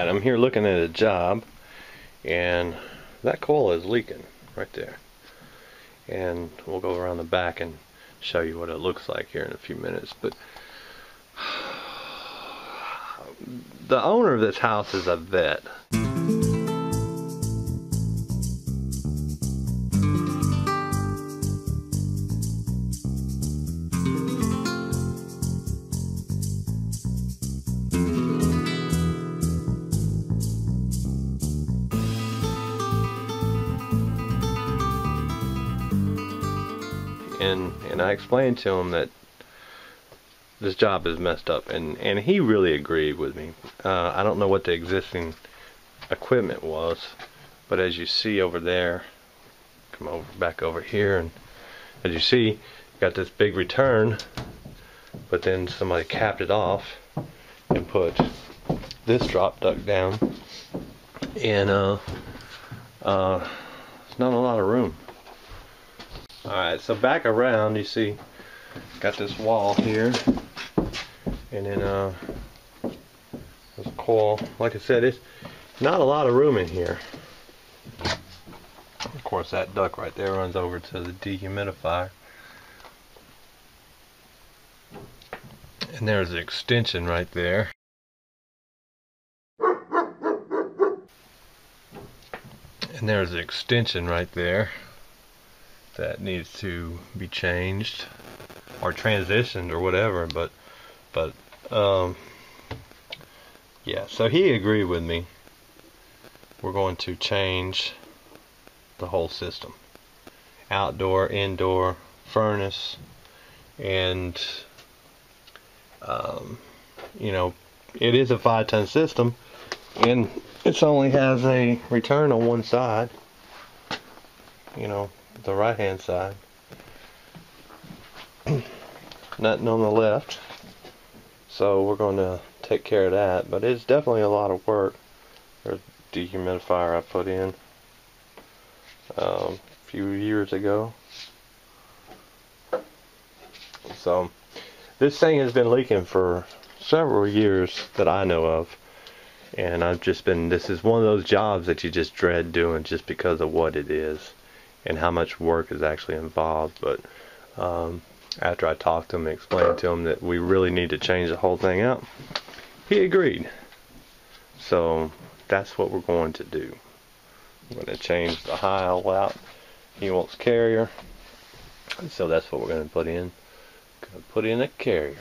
I'm here looking at a job, and that coil is leaking right there. And we'll go around the back and show you what it looks like here in a few minutes. But the owner of this house is a vet. And I explained to him that this job is messed up, and he really agreed with me. I don't know what the existing equipment was, but as you see over there, come over back over here, and as you see, you got this big return, but then somebody capped it off and put this drop duct down, and there's not a lot of room. Alright, so back around, you see, got this wall here, and then there's a coil. Like I said, it's not a lot of room in here. Of course, that duct right there runs over to the dehumidifier. And there's the extension right there. And there's the extension right there that needs to be changed or transitioned or whatever, but yeah, so he agreed with me. We're going to change the whole system, outdoor, indoor, furnace, and you know, it is a 5-ton system, and it only has a return on one side, you know, the right hand side, nothing on the left. So we're going to take care of that, but it's definitely a lot of work. There's a dehumidifier I put in a few years ago. So this thing has been leaking for several years that I know of, and I've just been, this is one of those jobs that you just dread doing just because of what it is and how much work is actually involved. But after I talked to him and explained to him that we really need to change the whole thing out, he agreed. So that's what we're going to do. I'm going to change the Heil out. He wants carrier, so that's what we're going to put in. Going to put in a carrier.